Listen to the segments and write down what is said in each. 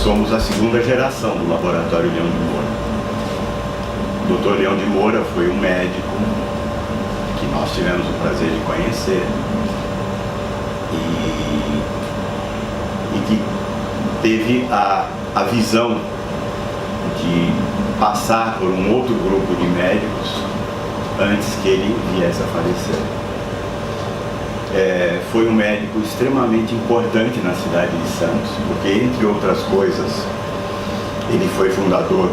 somos a segunda geração do Laboratório Leão de Moura. O Dr. Leão de Moura foi um médico que nós tivemos o prazer de conhecer e que teve a visão de passar por um outro grupo de médicos antes que ele viesse a falecer. Foi um médico extremamente importante na cidade de Santos, porque, entre outras coisas, ele foi fundador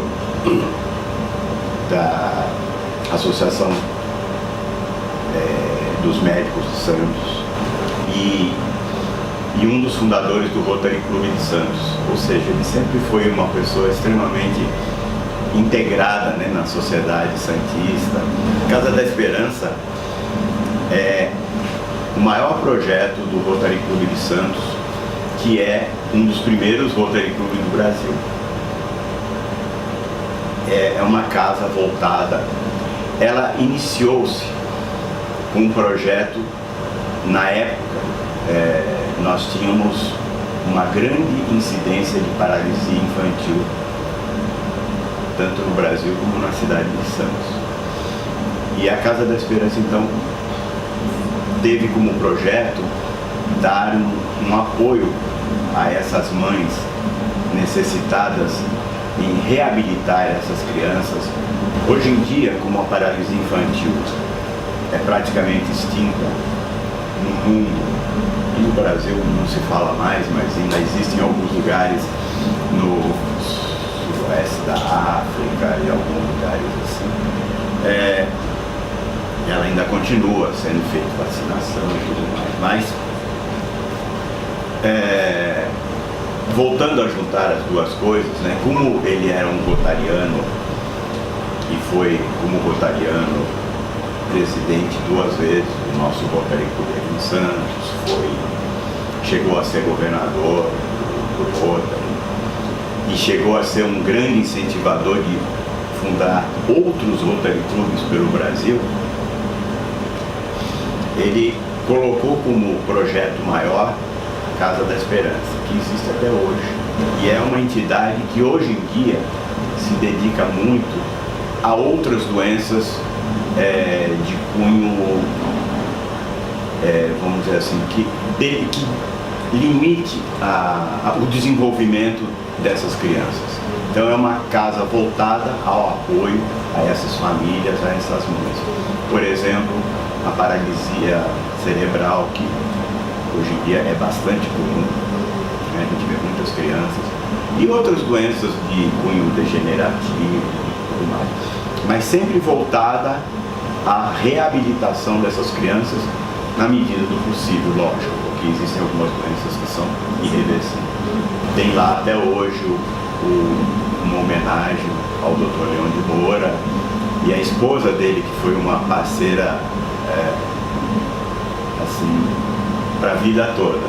da Associação dos Médicos de Santos e um dos fundadores do Rotary Club de Santos. Ou seja, ele sempre foi uma pessoa extremamente integrada, né, na sociedade santista. Casa da Esperança é o maior projeto do Rotary Club de Santos, que é um dos primeiros Rotary Club do Brasil. É uma casa voltada, ela iniciou-se com um projeto, na época, nós tínhamos uma grande incidência de paralisia infantil, tanto no Brasil como na cidade de Santos. E a Casa da Esperança, então, teve como projeto dar um apoio a essas mães necessitadas em reabilitar essas crianças. Hoje em dia, como a paralisia infantil é praticamente extinta no mundo, e no Brasil não se fala mais, mas ainda existem alguns lugares no sudoeste da África e alguns lugares assim, ela ainda continua sendo feita vacinação e tudo mais. Mas voltando a juntar as duas coisas, né, como ele era um rotariano e foi, como rotariano, presidente 2 vezes do nosso Rotary Club aqui em Santos, chegou a ser governador do Rotary e chegou a ser um grande incentivador de fundar outros Rotary Clubes pelo Brasil. Ele colocou como projeto maior a Casa da Esperança, que existe até hoje. E é uma entidade que hoje em dia se dedica muito a outras doenças de cunho, vamos dizer assim, que limite o desenvolvimento dessas crianças. Então é uma casa voltada ao apoio a essas famílias, a essas mães. Por exemplo, a paralisia cerebral, que hoje em dia é bastante comum, né? A gente vê muitas crianças, e outras doenças de cunho degenerativo e tudo mais, mas sempre voltada à reabilitação dessas crianças na medida do possível, lógico, porque existem algumas doenças que são irreversíveis. Tem lá até hoje uma homenagem ao Dr. Leão de Moura e a esposa dele, que foi uma parceira assim, para a vida toda.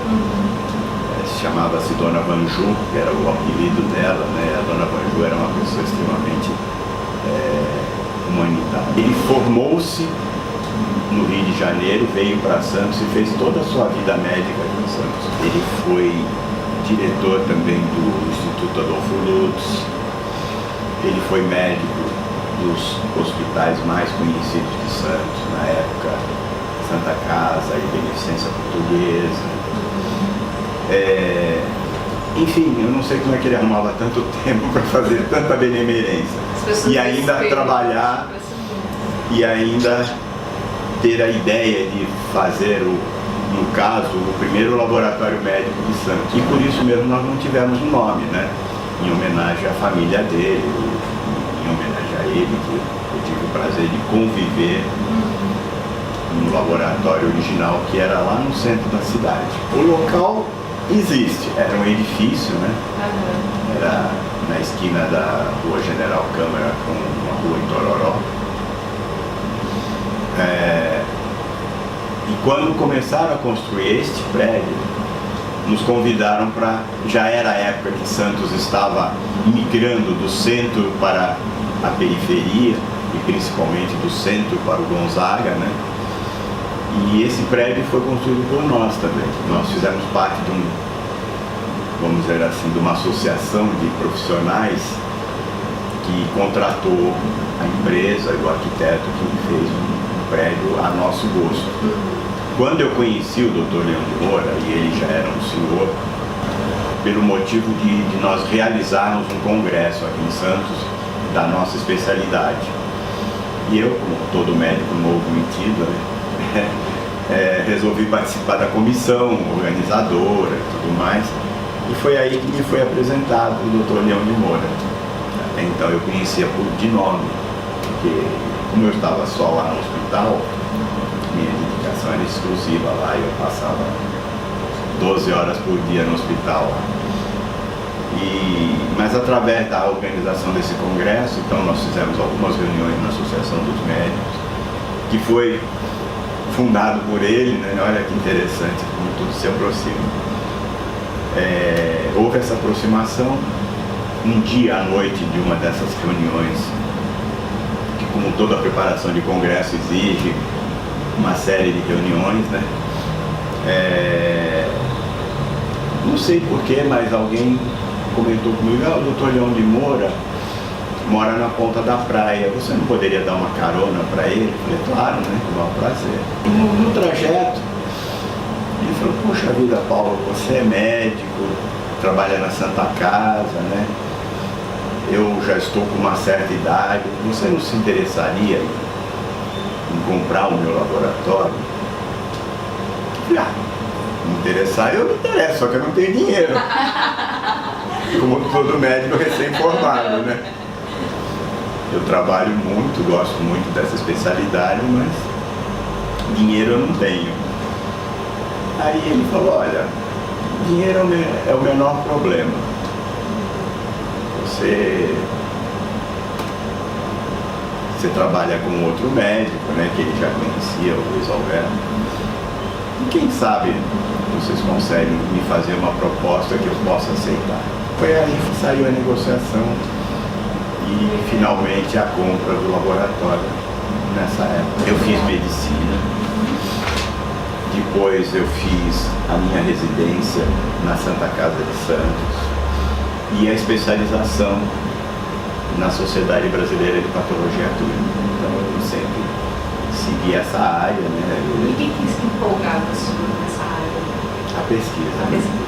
Chamava-se Dona Vanju, que era o apelido dela, né? A Dona Vanju era uma pessoa extremamente humanitária. Ele formou-se no Rio de Janeiro, veio para Santos e fez toda a sua vida médica aqui em Santos. Ele foi diretor também do Instituto Adolfo Lutz. Ele foi médico dos hospitais mais conhecidos de Santos na época, Santa Casa e Beneficência Portuguesa. Enfim, eu não sei como é que ele arrumava tanto tempo para fazer tanta benemerência e ainda trabalhar e ainda ter a ideia de fazer, no caso, o primeiro laboratório médico de Santos. E por isso mesmo nós não tivemos um nome, né? Em homenagem à família dele, em homenagem a ele, que eu tive o prazer de conviver no laboratório original, que era lá no centro da cidade. O local existe, era um edifício, né? Era na esquina da Rua General Câmara com a Rua Itororó. E quando começaram a construir este prédio, nos convidaram para... Já era a época que Santos estava migrando do centro para a periferia, e principalmente do centro para o Gonzaga, né? E esse prédio foi construído por nós também. Nós fizemos parte de vamos dizer assim, de uma associação de profissionais que contratou a empresa e o arquiteto que fez um prédio a nosso gosto. Quando eu conheci o Dr. Leão de Moura, e ele já era um senhor, pelo motivo de nós realizarmos um congresso aqui em Santos da nossa especialidade. E eu, como todo médico novo metido, resolvi participar da comissão organizadora e tudo mais. E foi aí que me foi apresentado o Dr. Leão de Moura. Até então eu conhecia de nome, porque como eu estava só lá no hospital, minha dedicação era exclusiva lá e eu passava 12 horas por dia no hospital. Mas através da organização desse congresso, então nós fizemos algumas reuniões na Associação dos Médicos, que foi fundado por ele, né? Olha que interessante como tudo se aproxima. Houve essa aproximação. Um dia à noite de uma dessas reuniões, que como toda a preparação de congresso exige uma série de reuniões, né? Não sei porquê, mas alguém comentou comigo: o Dr. Leão de Moura mora na ponta da praia, você não poderia dar uma carona para ele? Eu falei: claro, né? Com o maior prazer. No trajeto, ele falou: poxa vida, Paulo, você é médico, trabalha na Santa Casa, né? Eu já estou com uma certa idade, você não se interessaria em comprar o meu laboratório? Eu falei: me interessar, eu me interesso, só que eu não tenho dinheiro. Como todo médico recém-formado, né? Eu trabalho muito, gosto muito dessa especialidade, mas dinheiro eu não tenho. Aí ele falou: olha, dinheiro é o menor problema. Você trabalha com outro médico, né, que ele já conhecia, o Luiz Alberto. E quem sabe vocês conseguem me fazer uma proposta que eu possa aceitar. Foi aí que saiu a negociação e finalmente a compra do laboratório nessa época. Eu fiz medicina, depois eu fiz a minha residência na Santa Casa de Santos e a especialização na Sociedade Brasileira de Patologia Clínica. Então eu sempre segui essa área, né? E o que se empolgava nessa área? A pesquisa. A pesquisa.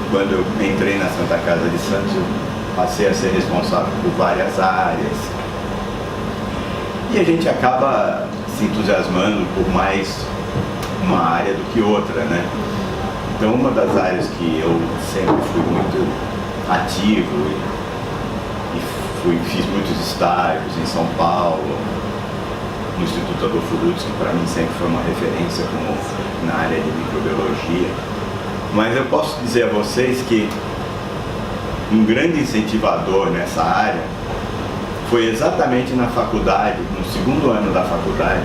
Quando eu entrei na Santa Casa de Santos, eu passei a ser responsável por várias áreas. E a gente acaba se entusiasmando por mais uma área do que outra, né? Então, uma das áreas que eu sempre fui muito ativo e fiz muitos estágios em São Paulo, no Instituto Adolfo Lutz, que para mim sempre foi uma referência como na área de microbiologia. Mas eu posso dizer a vocês que um grande incentivador nessa área foi exatamente na faculdade, no segundo ano da faculdade.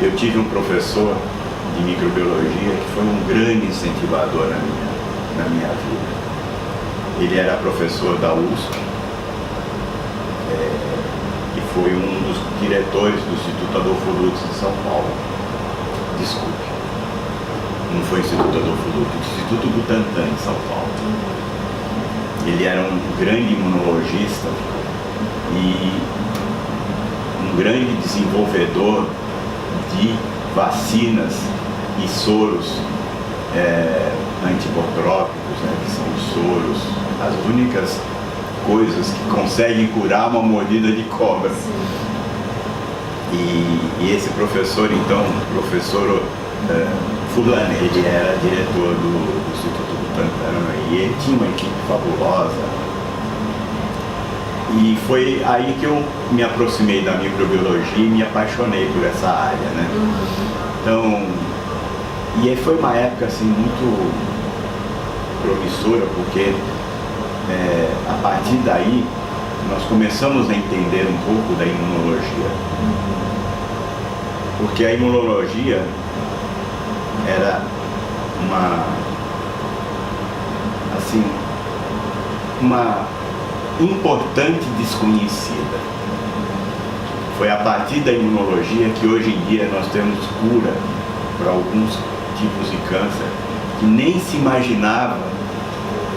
Eu tive um professor de microbiologia que foi um grande incentivador na minha vida. Ele era professor da USP e foi um dos diretores do Instituto Adolfo Lutz de São Paulo. Desculpe, não foi o Instituto Adolfo Lutz, o Instituto Butantan de São Paulo. Ele era um grande imunologista e um grande desenvolvedor de vacinas e soros antibotrópicos, né, que são os soros, as únicas coisas que conseguem curar uma mordida de cobra. E esse professor, então, o professor Fulano, ele era diretor do Instituto Butantan e ele tinha uma equipe fabulosa. E foi aí que eu me aproximei da microbiologia e me apaixonei por essa área, né? Então, e aí foi uma época assim muito promissora, porque a partir daí nós começamos a entender um pouco da imunologia. Porque a imunologia era uma importante desconhecida. Foi a partir da imunologia que hoje em dia nós temos cura para alguns tipos de câncer que nem se imaginava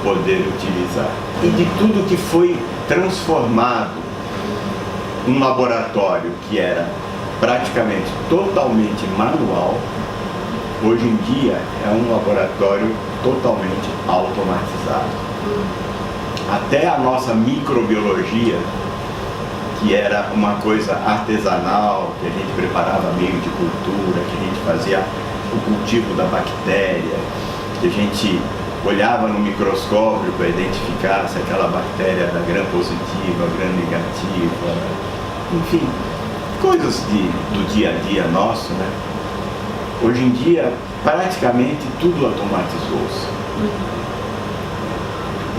poder utilizar. E de tudo que foi transformado, um laboratório que era praticamente totalmente manual, hoje em dia é um laboratório totalmente automatizado. Até a nossa microbiologia, que era uma coisa artesanal, que a gente preparava meio de cultura, que a gente fazia o cultivo da bactéria, que a gente olhava no microscópio para identificar se aquela bactéria era gram-positiva, gram-negativa, enfim, coisas do dia a dia nosso, né? Hoje em dia, praticamente tudo automatizou-se.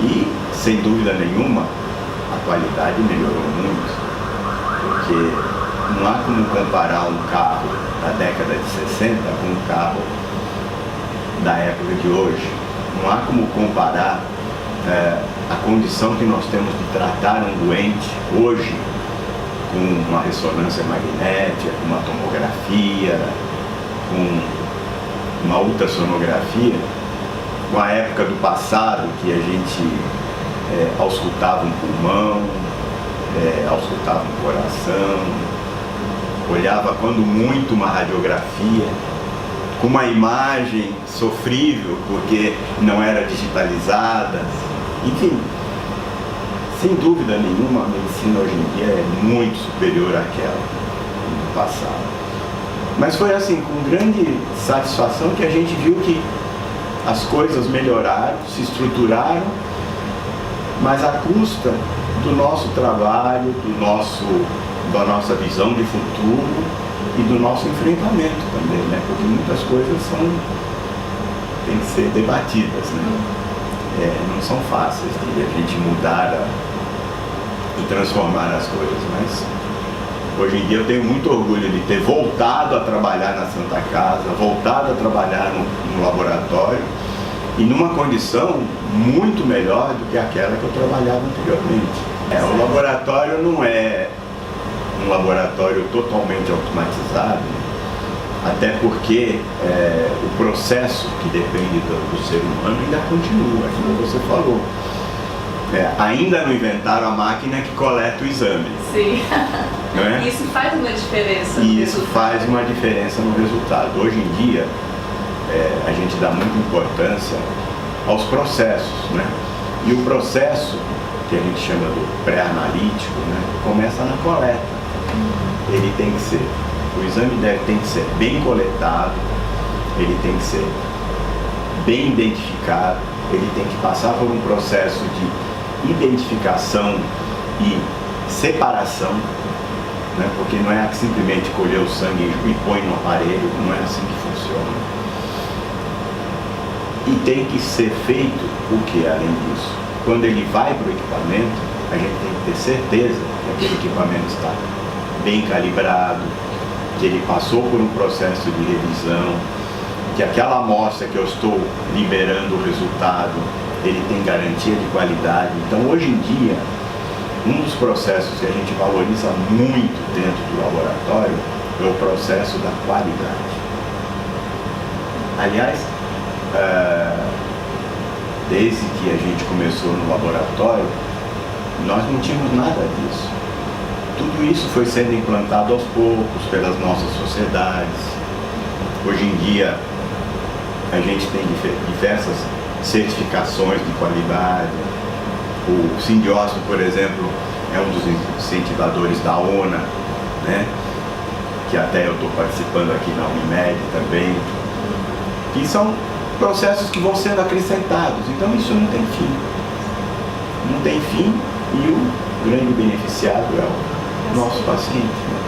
E, sem dúvida nenhuma, a qualidade melhorou muito, porque não há como comparar um carro da década de 60 com um carro da época de hoje. Não há como comparar a condição que nós temos de tratar um doente hoje com uma ressonância magnética, com uma tomografia, com uma ultrassonografia, com a época do passado que a gente auscultava um pulmão, auscultava um coração, olhava quando muito uma radiografia, com uma imagem sofrível porque não era digitalizada, enfim. Sem dúvida nenhuma, a medicina hoje em dia é muito superior àquela do passado. Mas foi assim, com grande satisfação que a gente viu que as coisas melhoraram, se estruturaram, mas à custa do nosso trabalho, da nossa visão de futuro e do nosso enfrentamento também, né? Porque muitas coisas têm que ser debatidas, né? Não são fáceis de a gente mudar e transformar as coisas, mas hoje em dia eu tenho muito orgulho de ter voltado a trabalhar na Santa Casa, voltado a trabalhar no laboratório e numa condição muito melhor do que aquela que eu trabalhava anteriormente. O laboratório não é um laboratório totalmente automatizado, até porque o processo que depende do ser humano ainda continua, como você falou. Ainda não inventaram a máquina que coleta o exame. Sim. Não é? Isso faz uma diferença no Isso resultado. faz uma diferença no resultado. Hoje em dia, a gente dá muita importância aos processos, né? E o processo, que a gente chama do pré-analítico, né, começa na coleta. Ele tem que ser, o exame tem que ser bem coletado, ele tem que ser bem identificado, ele tem que passar por um processo de identificação e separação, né, porque não é simplesmente colher o sangue e põe no aparelho, não é assim que funciona. E tem que ser feito o que além disso? Quando ele vai para o equipamento, a gente tem que ter certeza que aquele equipamento está bem calibrado, que ele passou por um processo de revisão, que aquela amostra que eu estou liberando o resultado, ele tem garantia de qualidade. Então, hoje em dia, um dos processos que a gente valoriza muito dentro do laboratório é o processo da qualidade. Aliás, desde que a gente começou no laboratório, nós não tínhamos nada disso. Tudo isso foi sendo implantado aos poucos pelas nossas sociedades. Hoje em dia, a gente tem diversas certificações de qualidade. O Sindiócio, por exemplo, é um dos incentivadores da ONA, né? Que até eu estou participando aqui na Unimed também, que são processos que vão sendo acrescentados. Então isso não tem fim. Não tem fim e o grande beneficiado é o nosso paciente, né?